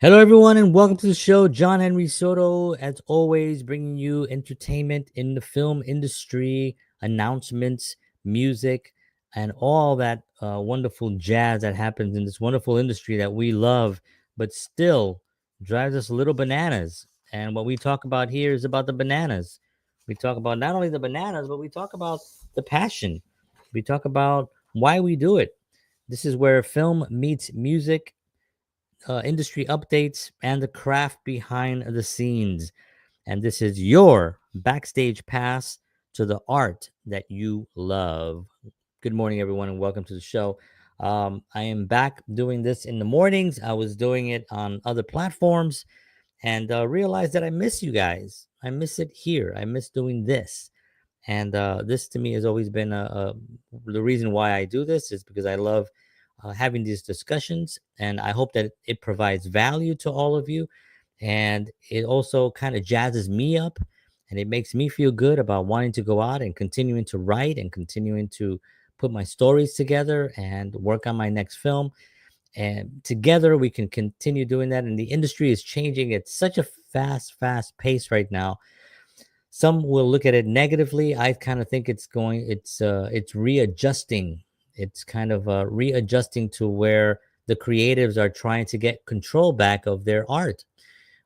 Hello, everyone, and welcome to the show. John Henry Soto, as always, bringing you entertainment in the film industry, announcements, music, and all that wonderful jazz that happens in this wonderful industry that we love, but still drives us a little bananas. And what we talk about here is about the bananas. We talk about not only the bananas, but we talk about the passion. We talk about why we do it. This is where film meets music, industry updates, and the craft behind the scenes. And this is your backstage pass to the art that you love. Good morning, everyone, and welcome to the show. I am back doing this in the mornings. I was doing it on other platforms and realized that I miss you guys. I miss it here. I miss doing this. And this to me has always been the reason why I do this is because I love having these discussions. And I hope that it provides value to all of you. And it also kind of jazzes me up and it makes me feel good about wanting to go out and continuing to write and continuing to put my stories together and work on my next film. And together we can continue doing that. And the industry is changing at such a fast pace right now. Some will look at it negatively. I kind of think it's readjusting. It's kind of readjusting to where the creatives are trying to get control back of their art,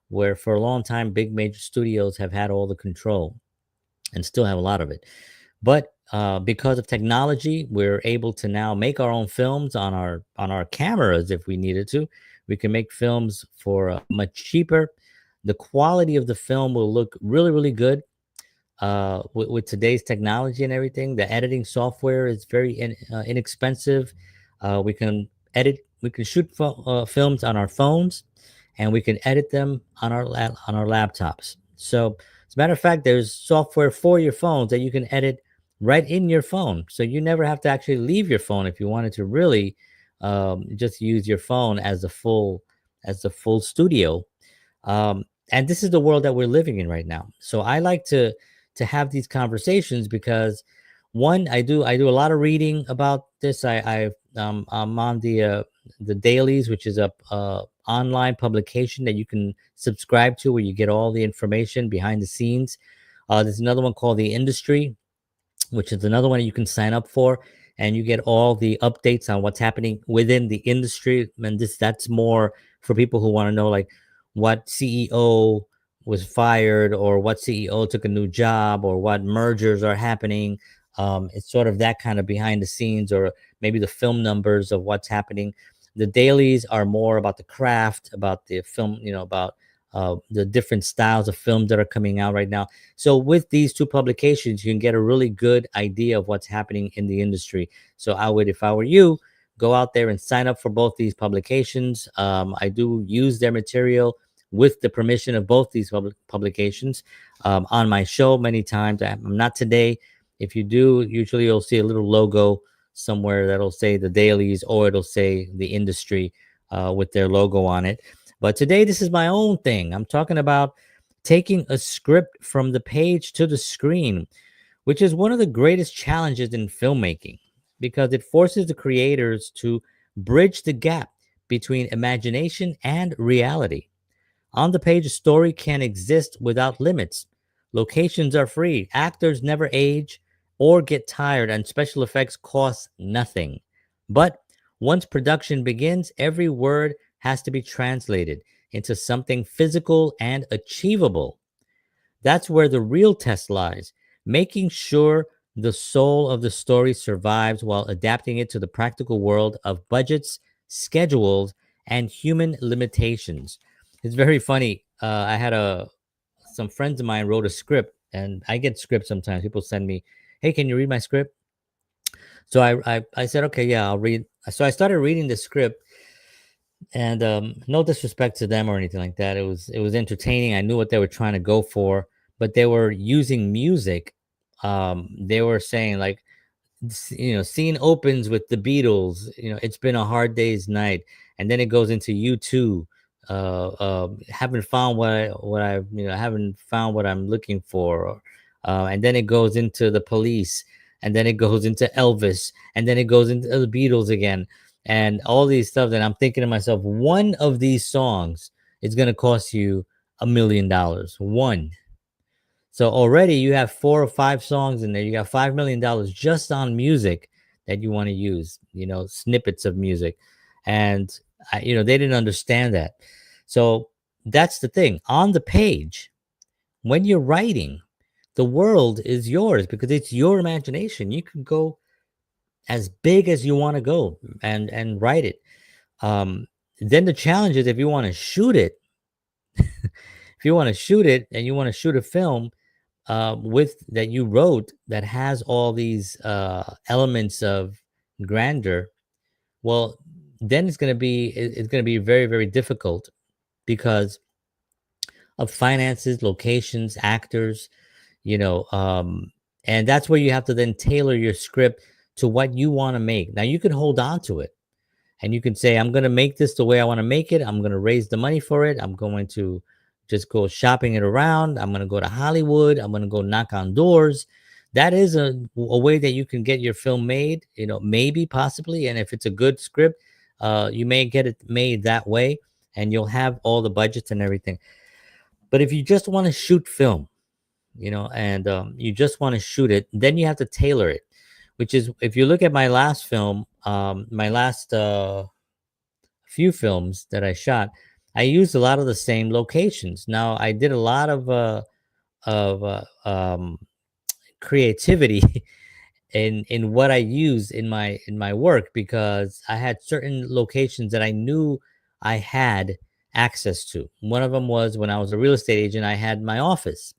where for a long time big major studios have had all the control and still have a lot of it. But because of technology, we're able to now make our own films on our cameras if we needed to. We can make films for much cheaper. The quality of the film will look really good with today's technology and everything. The editing software is very inexpensive. We can we can shoot films on our phones, and we can edit them on on our laptops. So, as a matter of fact, there's software for your phones that you can edit right in your phone. So you never have to actually leave your phone if you wanted to really just use your phone as the full studio. And this is the world that we're living in right now. So I like to have these conversations because one, I do a lot of reading about this. I'm on the dailies, which is a online publication that you can subscribe to, where you get all the information behind the scenes. There's another one called the Industry, which is another one you can sign up for, and you get all the updates on what's happening within the industry. And that's more for people who want to know, like, what CEO was fired, or what CEO took a new job, or what mergers are happening. It's sort of that kind of behind the scenes, or maybe the film numbers of what's happening. The dailies are more about the craft, about the film, about the different styles of films that are coming out right now. So with these two publications, you can get a really good idea of what's happening in the industry. So I would, if I were you, go out there and sign up for both these publications. I do use their material with the permission of both these publications on my show many times. I'm not today. If you do, usually you'll see a little logo somewhere that'll say the dailies, or it'll say the Industry with their logo on it. But today, this is my own thing. I'm talking about taking a script from the page to the screen, which is one of the greatest challenges in filmmaking because it forces the creators to bridge the gap between imagination and reality. On the page, a story can exist without limits. Locations are free, actors never age or get tired, and special effects cost nothing. But once production begins, every word has to be translated into something physical and achievable. That's where the real test lies, making sure the soul of the story survives while adapting it to the practical world of budgets, schedules, and human limitations. It's very funny. I had some friends of mine wrote a script, and I get scripts sometimes. People send me, "Hey, can you read my script?" So I said, "Okay, yeah, I'll read." So I started reading the script, and no disrespect to them or anything like that. It was entertaining. I knew what they were trying to go for, but they were using music. They were saying, like, scene opens with the Beatles. It's been a hard day's night, and then it goes into U2. Haven't found haven't found what I'm looking for, and then it goes into the Police, and then it goes into Elvis, and then it goes into the Beatles again, and all these stuff. And I'm thinking to myself, one of these songs it's going to cost you $1 million. One. So already you have 4 or 5 songs in there. You got $5 million just on music that you want to use, snippets of music. And, they didn't understand that. So that's the thing. On the page, when you're writing, the world is yours because it's your imagination. You can go as big as you want to go and write it. Then the challenge is if you want to shoot it, if you want to shoot it and you want to shoot a film with that you wrote that has all these elements of grandeur, well, then it's going to be very, very difficult because of finances, locations, actors, you know, um, and that's where you have to then tailor your script to what you want to make. Now you can hold on to it and you can say, I'm going to make this the way I want to make it. I'm going to raise the money for it. I'm going to just go shopping it around. I'm going to go to Hollywood. I'm going to go knock on doors. That is a way that you can get your film made, maybe possibly. And if it's a good script, you may get it made that way and you'll have all the budgets and everything. But if you just want to shoot film, and you just want to shoot it, then you have to tailor it, which is if you look at my last film, my last few films that I shot, I used a lot of the same locations. Now I did a lot of creativity in what I use in my work because I had certain locations that I knew I had access to. One of them was when I was a real estate agent, I had my office,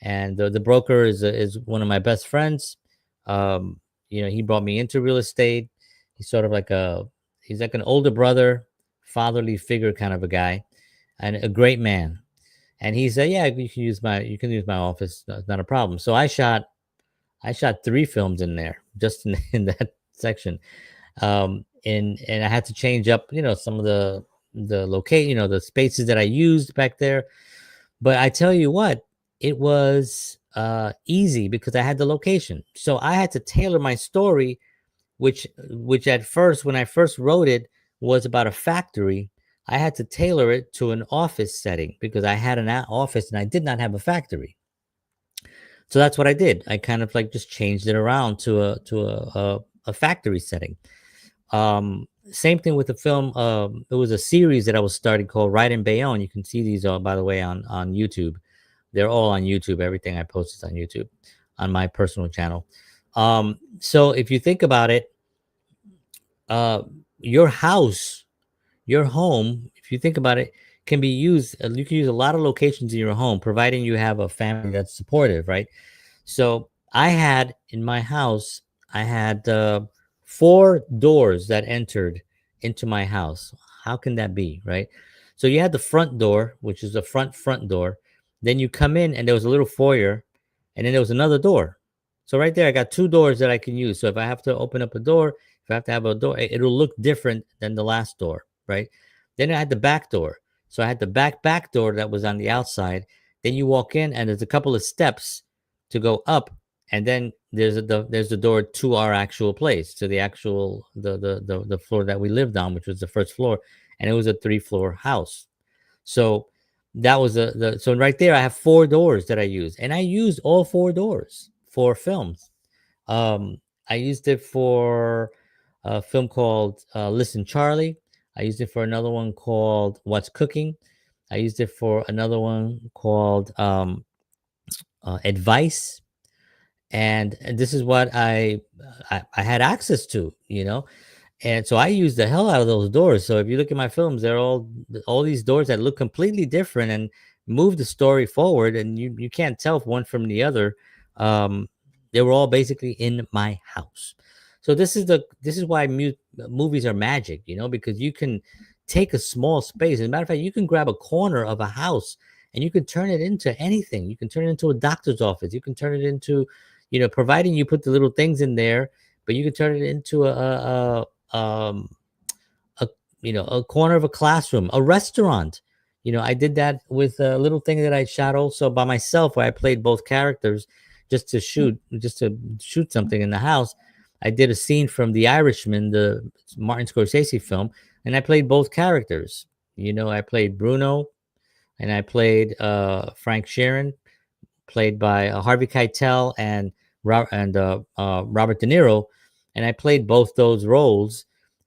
and the broker is one of my best friends. He brought me into real estate. He's sort of he's like an older brother, fatherly figure kind of a guy, and a great man. And he said, "Yeah, you can use my office. It's not a problem." So I shot 3 films in there, just in that section. And I had to change up, some of the locate, the spaces that I used back there. But I tell you what, it was easy because I had the location. So I had to tailor my story, which at first, when I first wrote it, was about a factory. I had to tailor it to an office setting because I had an office and I did not have a factory. So that's what I did. I kind of just changed it around to a factory setting. Same thing with the film. There was a series that I was starting called Ride in Bayonne. You can see these all, by the way, on YouTube. They're all on YouTube. Everything I post is on YouTube, on my personal channel. So if you think about it, uh, your house, your home, if you think about it, can be used. You can use a lot of locations in your home, providing you have a family that's supportive, right? So I had in my house, I had 4 doors that entered into my house. How can that be, right? So you had the front door, which is the front door. Then you come in, and there was a little foyer, and then there was another door. So right there, I got 2 doors that I can use. So if I have to open up a door, if I have to have a door, it'll look different than the last door, right? Then I had the back door. So I had the back door that was on the outside. Then you walk in, and there's a couple of steps to go up, and then there's the door to our actual place, to the actual the floor that we lived on, which was the first floor, and it was a 3-floor house. So that was so right there I have 4 doors that I use, and I used all 4 doors for films. I used it for a film called Listen Charlie. I used it for another one called What's Cooking. I used it for another one called Advice. And this is what I had access to, and so I use the hell out of those doors. So if you look at my films, they're all these doors that look completely different and move the story forward, and you can't tell one from the other. They were all basically in my house. So this is why movies are magic, because you can take a small space. As a matter of fact, you can grab a corner of a house and you can turn it into anything. You can turn it into a doctor's office. You can turn it into, providing you put the little things in there, but you can turn it into a a corner of a classroom, a restaurant. I did that with a little thing that I shot also by myself, where I played both characters just to shoot something in the house. I did a scene from The Irishman, the Martin Scorsese film, and I played both characters. I played Bruno, and I played Frank Sheeran, played by Harvey Keitel and Robert De Niro, and I played both those roles.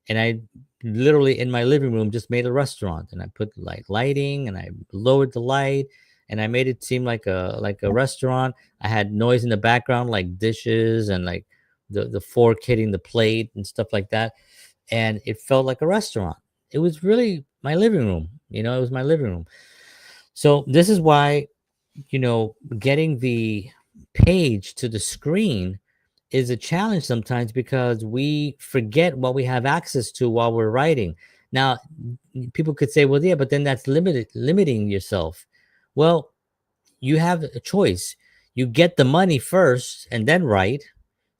And I literally in my living room just made a restaurant, and I put like lighting, and I lowered the light, and I made it seem like a restaurant. I had noise in the background like dishes and like the fork hitting the plate and stuff like that, and it felt like a restaurant. It was really my living room. It was my living room. So this is why getting the page to the screen is a challenge sometimes, because we forget what we have access to while we're writing. Now, people could say, well, yeah, but then that's limiting yourself. Well, you have a choice. You get the money first and then write.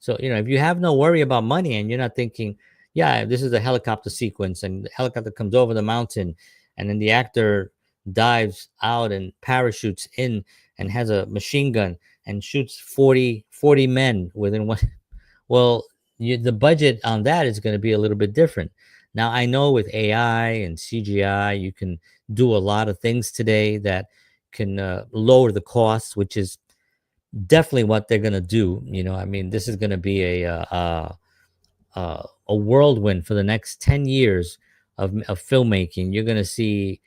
So, if you have no worry about money and you're not thinking, yeah, this is a helicopter sequence and the helicopter comes over the mountain and then the actor dives out and parachutes in and has a machine gun and shoots 40 men within one. Well, the budget on that is going to be a little bit different. Now, I know with AI and CGI, you can do a lot of things today that can lower the costs, which is definitely what they're going to do. I mean, this is going to be a whirlwind for the next 10 years of filmmaking. You're going to see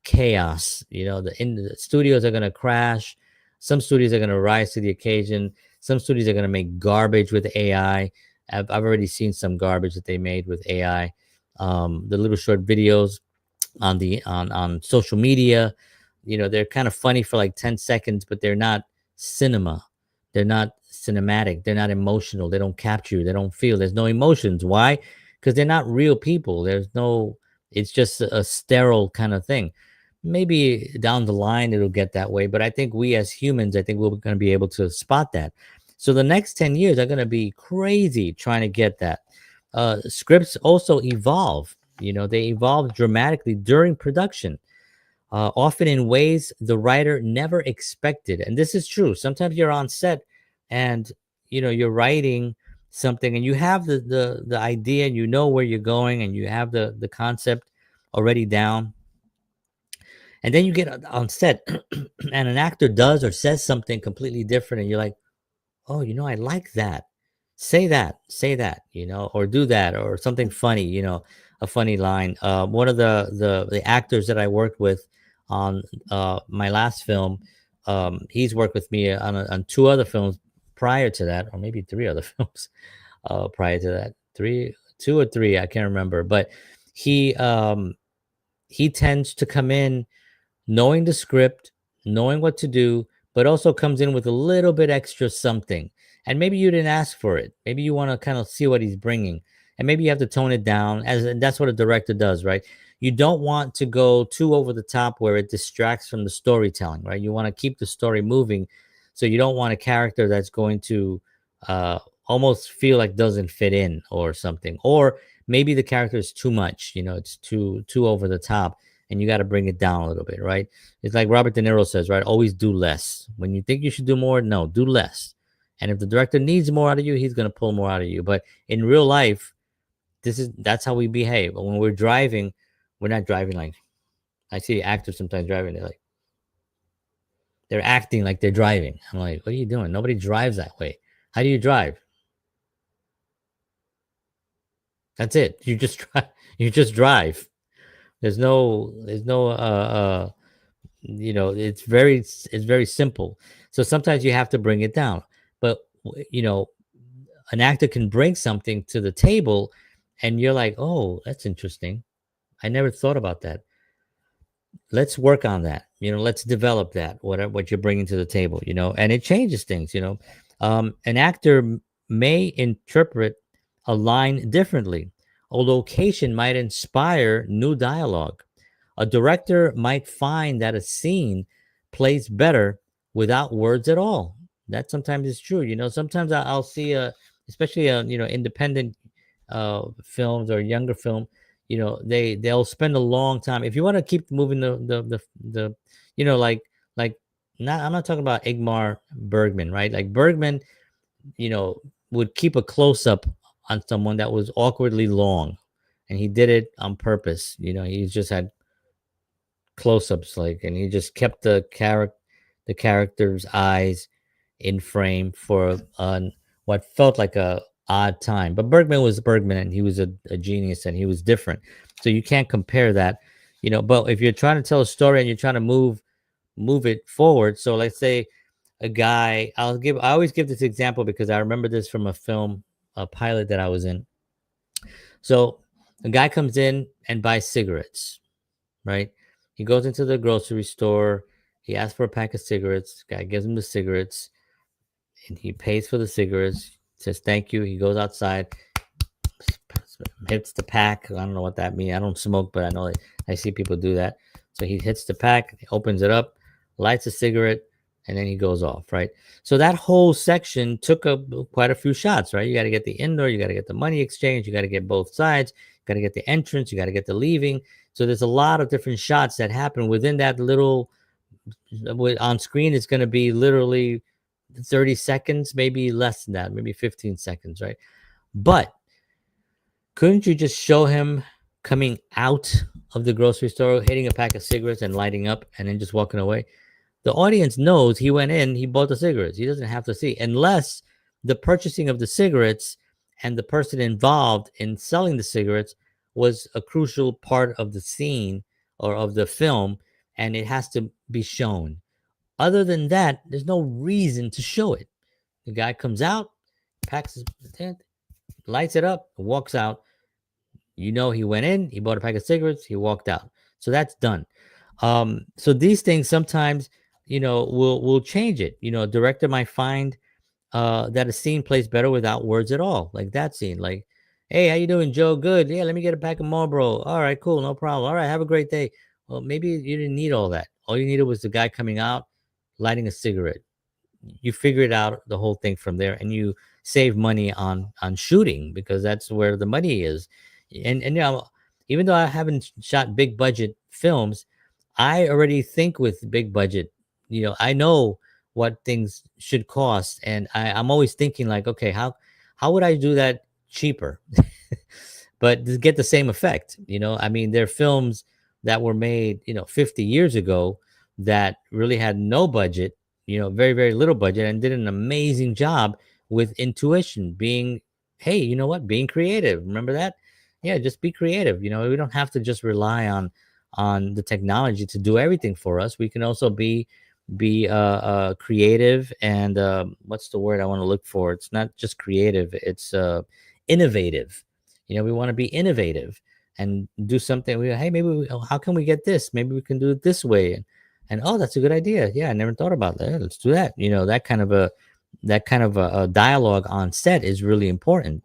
chaos. The studios are going to crash. Some studios are going to rise to the occasion. Some studios are going to make garbage with AI. I've already seen some garbage that they made with AI. The little short videos on social media, they're kind of funny for like 10 seconds, but they're not cinema. They're not cinematic. They're not emotional. They don't capture you. They don't feel. There's no emotions. Why? Because they're not real people. It's just a sterile kind of thing. Maybe down the line it'll get that way, but I think we as humans, I think we're going to be able to spot that. So the next 10 years are going to be crazy trying to get that. Scripts also evolve. They evolve dramatically during production, often in ways the writer never expected. And this is true. Sometimes you're on set and you're writing something and you have the idea and you know where you're going and you have the concept already down. And then you get on set and an actor does or says something completely different and you're like, oh, I like that. Say that, or do that, or something funny, a funny line. One of the actors that I worked with on my last film, he's worked with me on two other films prior to that, or maybe three other films prior to that, two or three, I can't remember. But he he tends to come in knowing the script, knowing what to do, but also comes in with a little bit extra something. And maybe you didn't ask for it. Maybe you want to kind of see what he's bringing. And maybe you have to tone it down, and that's what a director does, right? You don't want to go too over the top where it distracts from the storytelling, right? You want to keep the story moving. So you don't want a character that's going to almost feel like doesn't fit in or something. Or maybe the character is too much, it's too over the top and you got to bring it down a little bit, right? It's like Robert De Niro says, right? Always do less. When you think you should do more, no, do less. And if the director needs more out of you, he's going to pull more out of you. But in real life, that's how we behave. But when we're driving, we're not driving like I see actors sometimes driving. They're acting like they're driving. I'm like, what are you doing? Nobody drives that way. How do you drive? That's it. You just drive. You just drive. There's no it's very simple. So sometimes you have to bring it down, but an actor can bring something to the table and you're like, oh, that's interesting, I never thought about that. Let's work on that. Let's develop that, what you're bringing to the table. And it changes things. An actor may interpret a line differently. A location might inspire new dialogue. A director might find that a scene plays better without words at all. That sometimes is true. Sometimes I'll see especially independent films or younger film. They'll spend a long time. If you want to keep moving the like not I'm not talking about Igmar Bergman, right? Like Bergman, you know, would keep a close up on someone that was awkwardly long, and he did it on purpose. He just had close-ups, like, and he just kept the character's eyes in frame for what felt like a odd time. But Bergman was Bergman, and he was a genius, and he was different. So you can't compare that, you know. But if you're trying to tell a story and you're trying to move it forward, so let's say a guy, I always give this example because I remember this from a film, a pilot that I was in. So a guy comes in and buys cigarettes, right? He goes into the grocery store. He asks for a pack of cigarettes. Guy gives him the cigarettes, and he pays for the cigarettes. Says thank you. He goes outside, hits the pack. I don't know what that means. I don't smoke, but I know I see people do that. So he hits the pack, opens it up, lights a cigarette, and then he goes off, right? So that whole section took up quite a few shots, right? You got to get the indoor, you got to get the money exchange, you got to get both sides, you got to get the entrance, you got to get the leaving. So there's a lot of different shots that happen within that little. On screen, it's going to be literally 30 seconds, maybe less than that, maybe 15 seconds, right? But couldn't you just show him coming out of the grocery store, hitting a pack of cigarettes and lighting up, and then just walking away? The audience knows he went in, he bought the cigarettes. He doesn't have to see, unless the purchasing of the cigarettes and the person involved in selling the cigarettes was a crucial part of the scene or of the film, and it has to be shown. Other than that, there's no reason to show it. The guy comes out, packs his tent, lights it up, walks out. You know, he went in, he bought a pack of cigarettes, he walked out. So that's done. So these things sometimes, you know, will change it. You know, a director might find that a scene plays better without words at all. Like that scene, like, hey, how you doing, Joe? Good. Yeah, let me get a pack of Marlboro. All right, cool, no problem. All right, have a great day. Well, maybe you didn't need all that. All you needed was the guy coming out, lighting a cigarette. You figure it out the whole thing from there, and you save money on shooting because that's where the money is. And you know, even though I haven't shot big budget films, I already think with big budget. You know, I know what things should cost, and I'm always thinking like, okay, how would I do that cheaper but to get the same effect? You know, I mean, there are films that were made, you know, 50 years ago that really had no budget, you know, very, very little budget, and did an amazing job with intuition, being, hey, you know what, being creative. Remember that? Yeah, just be creative. You know, we don't have to just rely on the technology to do everything for us. We can also be creative, and what's the word I want to look for? It's not just creative, it's innovative. You know, we want to be innovative and do something. Hey, maybe how can we get this? Maybe we can do it this way. And oh, that's a good idea. Yeah, I never thought about that. Let's do that. You know, that kind of a dialogue on set is really important.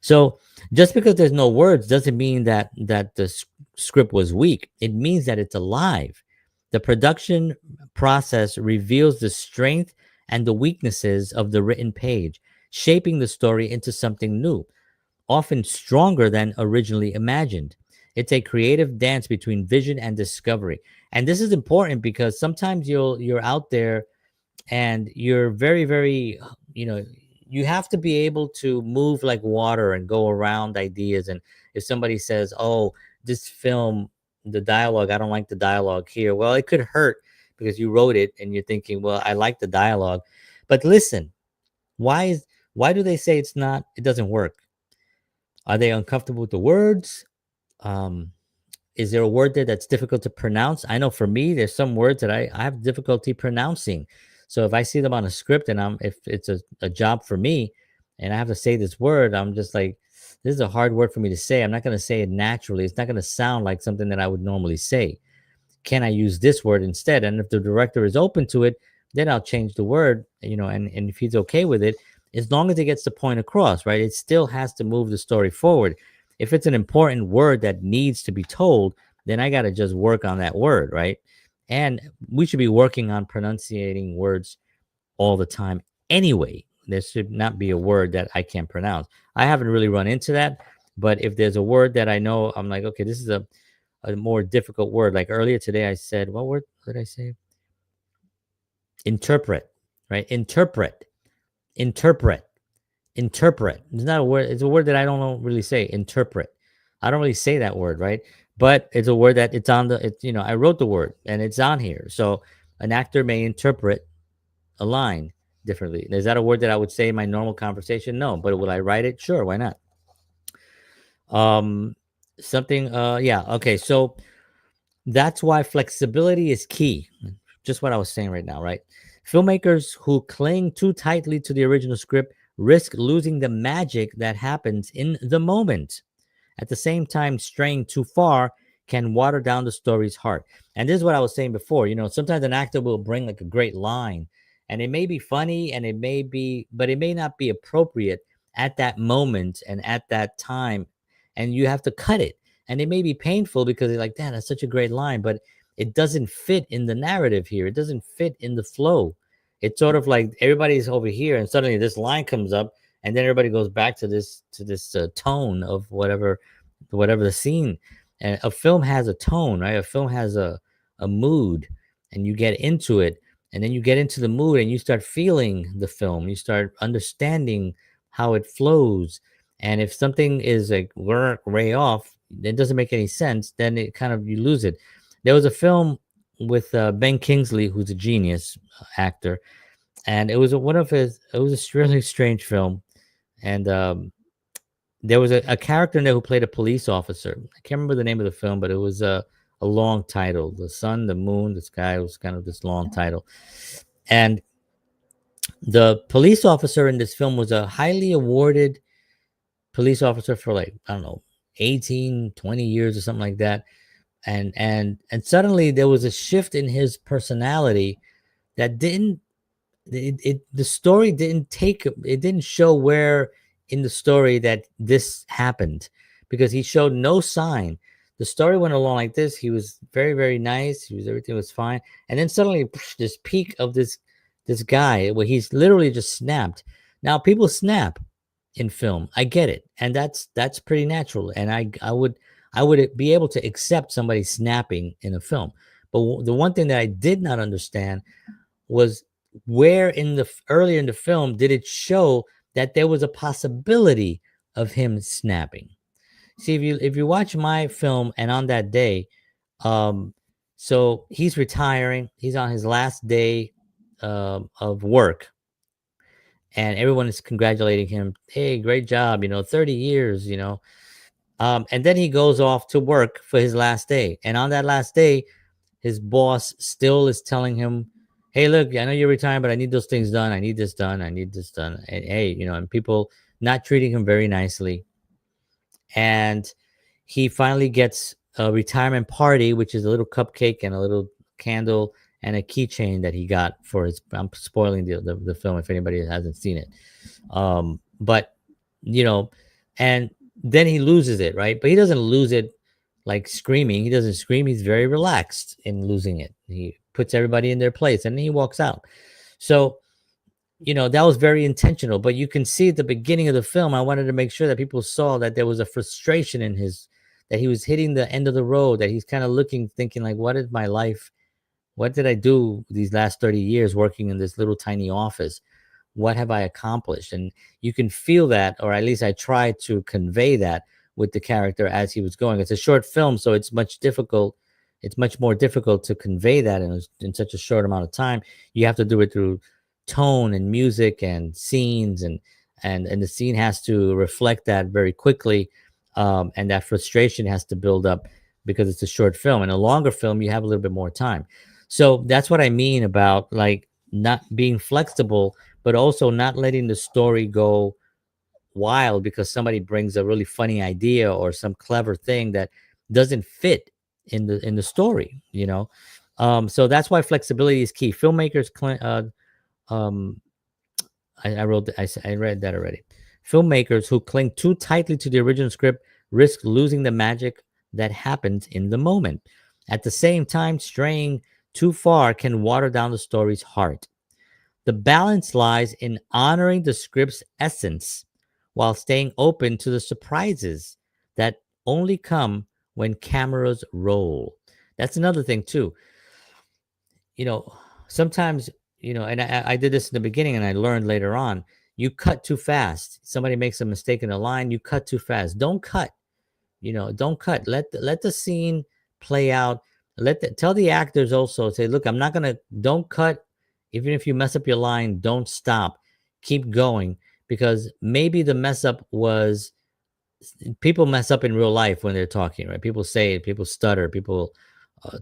So just because there's no words doesn't mean that the script was weak. It means that it's alive. The production process reveals the strength and the weaknesses of the written page, shaping the story into something new, often stronger than originally imagined. It's a creative dance between vision and discovery. And this is important because sometimes you're out there and you're very, very, you know, you have to be able to move like water and go around ideas. And if somebody says, oh, this film, the dialogue, I don't like the dialogue here, well, it could hurt because you wrote it and you're thinking, well, I like the dialogue. But listen, why do they say it doesn't work? Are they uncomfortable with the words? um is there a word there that's difficult to pronounce? I know for me, there's some words that I have difficulty pronouncing. So if I see them on a script and if it's a job for me and I have to say this word, I'm just like, this is a hard word for me to say. I'm not going to say it naturally. It's not going to sound like something that I would normally say. Can I use this word instead? And if the director is open to it, then I'll change the word, you know, and if he's okay with it, as long as it gets the point across, right? It still has to move the story forward. If it's an important word that needs to be told, then I got to just work on that word, right? And we should be working on pronunciating words all the time anyway. There should not be a word that I can't pronounce. I haven't really run into that, but if there's a word that I know, I'm like, okay, this is a more difficult word. Like earlier today, I said, what word did I say? Interpret, right? Interpret, interpret. It's not a word. It's a word that I don't really say. Interpret. I don't really say that word, right? but it's a word that it's on the, it's, I wrote the word and it's on here. So an actor may interpret a line differently. Is that a word that I would say in my normal conversation? No, but will I write it? Sure, why not? Um, something. Yeah. Okay. So that's why flexibility is key. Just what I was saying right now, right? Filmmakers who cling too tightly to the original script risk losing the magic that happens in the moment. At the same time, straying too far can water down the story's heart. And this is what I was saying before. Sometimes an actor will bring like a great line, and it may be funny, and it may be, but it may not be appropriate at that moment and at that time. And you have to cut it. And it may be painful because you're like, damn, that's such a great line, but it doesn't fit in the narrative here. It doesn't fit in the flow. It's sort of like everybody's over here, and suddenly this line comes up, and then everybody goes back to this tone of whatever the scene. And a film has a tone, right? A film has a mood, and you get into it, and then you get into the mood, and you start feeling the film. You start understanding how it flows. And if something is like way off, it doesn't make any sense. Then it kind of, you lose it. There was a film with Ben Kingsley, who's a genius actor, and it was one of his. It was a really strange film, and there was a character in there who played a police officer. I can't remember the name of the film, but it was a long title: "The Sun, the Moon, the Sky." Was kind of this long title, and the police officer in this film was a highly awarded police officer for, like, I don't know, 18, 20 years or something like that. And suddenly there was a shift in his personality that didn't the story didn't take, it didn't show where in the story that this happened, because he showed no sign. The story went along like this. He was very, very nice. Everything was fine. And then suddenly this peak of this guy where he's literally just snapped. Now people snap in film. I get it. And that's pretty natural. And I would be able to accept somebody snapping in a film. But the one thing that I did not understand was where earlier in the film did it show that there was a possibility of him snapping. See, if you watch my film, and on that day, um so he's retiring, he's on his last day of work, and everyone is congratulating him. Hey, great job, 30 years, and then he goes off to work for his last day, and on that last day his boss still is telling him, hey, look, I know you're retiring, but I need those things done. I need this done. I need this done. And hey, and people not treating him very nicely. And he finally gets a retirement party, which is a little cupcake and a little candle and a keychain that he got for his. I'm spoiling the film if anybody hasn't seen it. But, you know, and then he loses it, right? But he doesn't lose it like screaming. He doesn't scream. He's very relaxed in losing it. He puts everybody in their place and then he walks out. So, that was very intentional. But you can see at the beginning of the film, I wanted to make sure that people saw that there was a frustration in that he was hitting the end of the road, that he's kind of looking, thinking like, what is my life? What did I do these last 30 years working in this little tiny office? What have I accomplished? And you can feel that, or at least I tried to convey that with the character as he was going. It's a short film, so it's much difficult. It's much more difficult to convey that in such a short amount of time. You have to do it through tone and music and scenes, and the scene has to reflect that very quickly, and that frustration has to build up because it's a short film. In a longer film, you have a little bit more time. So that's what I mean about like not being flexible, but also not letting the story go wild because somebody brings a really funny idea or some clever thing that doesn't fit in the story. So that's why flexibility is key. Filmmakers um I wrote I read that already. Filmmakers who cling too tightly to the original script risk losing the magic that happens in the moment. At the same time, straying too far can water down the story's heart. The balance lies in honoring the script's essence while staying open to the surprises that only come when cameras roll. That's another thing, too. You know, sometimes, and I did this in the beginning and I learned later on, you cut too fast. Somebody makes a mistake in a line, you cut too fast. Don't cut. don't cut. Let the scene play out. Tell the actors also, say, look, I'm not gonna don't cut. Even if you mess up your line, don't stop. Keep going, because maybe the mess up was, people mess up in real life when they're talking, right? People say it, people stutter, people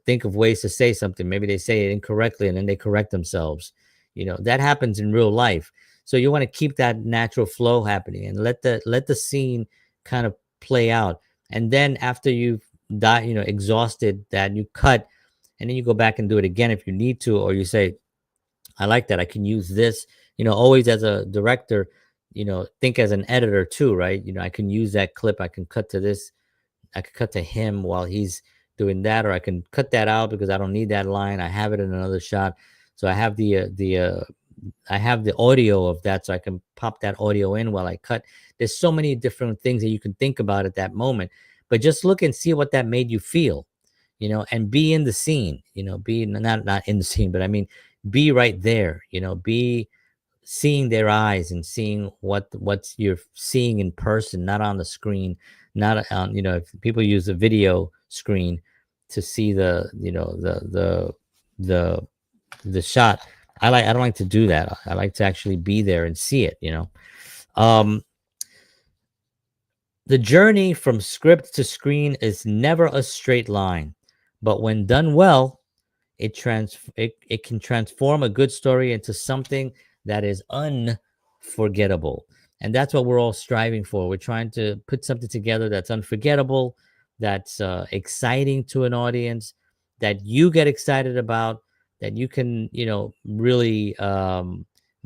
think of ways to say something. Maybe they say it incorrectly and then they correct themselves. That happens in real life. So you want to keep that natural flow happening and let the scene kind of play out. And then after you've exhausted that, you cut, and then you go back and do it again if you need to, or you say, I like that. I can use this. Always as a director, think as an editor too, right? I can use that clip. I can cut to this. I could cut to him while he's doing that, or I can cut that out because I don't need that line. I have it in another shot. So I have the audio of that, so I can pop that audio in while I cut. There's so many different things that you can think about at that moment, but just look and see what that made you feel, and be in the scene, be not in the scene, but I mean, be right there, be seeing their eyes and seeing what's you're seeing in person, not on the screen, not on, if people use a video screen to see the the shot. I don't like to do that. I like to actually be there and see it. um the journey from script to screen is never a straight line, but when done well, it can transform a good story into something that is unforgettable. And that's what we're all striving for. We're trying to put something together that's unforgettable, that's exciting to an audience, that you get excited about, that you can really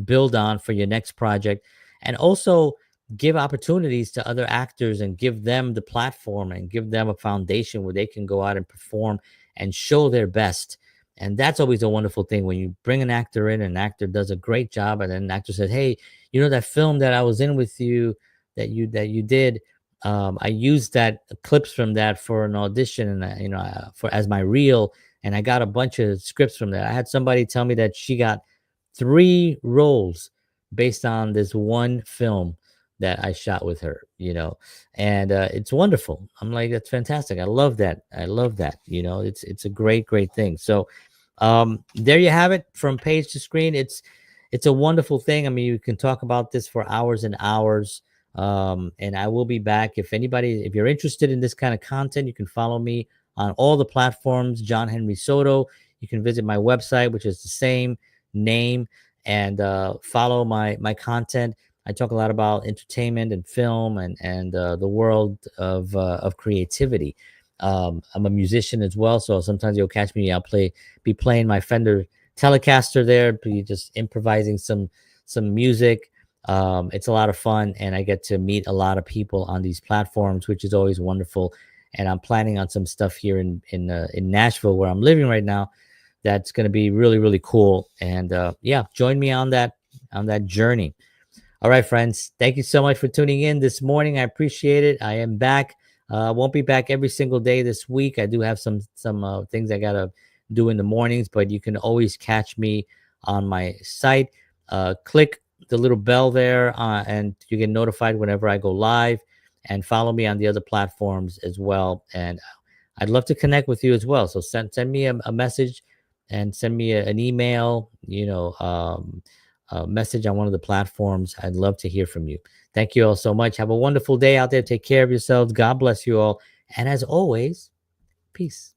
build on for your next project. And also give opportunities to other actors and give them the platform and give them a foundation where they can go out and perform and show their best. And that's always a wonderful thing when you bring an actor in, and an actor does a great job, and then an actor says, hey, that film that I was in with you, that you did, I used that clips from that for an audition, and for as my reel, and I got a bunch of scripts from that. I had somebody tell me that she got 3 roles based on this one film that I shot with her, and it's wonderful. I'm like, that's fantastic. I love that. I love that. It's a great, great thing. So there you have it, from page to screen. It's a wonderful thing. I mean, you can talk about this for hours and hours. And I will be back. If you're interested in this kind of content, you can follow me on all the platforms, John Henry Soto. You can visit my website, which is the same name, and follow my content. I talk a lot about entertainment and film and the world of creativity. I'm a musician as well, so sometimes you'll catch me. Be playing my Fender Telecaster there, be just improvising some music. It's a lot of fun, and I get to meet a lot of people on these platforms, which is always wonderful. And I'm planning on some stuff here in Nashville, where I'm living right now. That's going to be really, really cool. And yeah, join me on that journey. All right, friends. Thank you so much for tuning in this morning. I appreciate it. I am back. Won't be back every single day this week. I do have some things I gotta do in the mornings, but you can always catch me on my site. Click the little bell there, and you get notified whenever I go live. And follow me on the other platforms as well. And I'd love to connect with you as well. So send me a message, and send me an email. Message on one of the platforms. I'd love to hear from you. Thank you all so much. Have a wonderful day out there. Take care of yourselves. God bless you all. And as always, peace.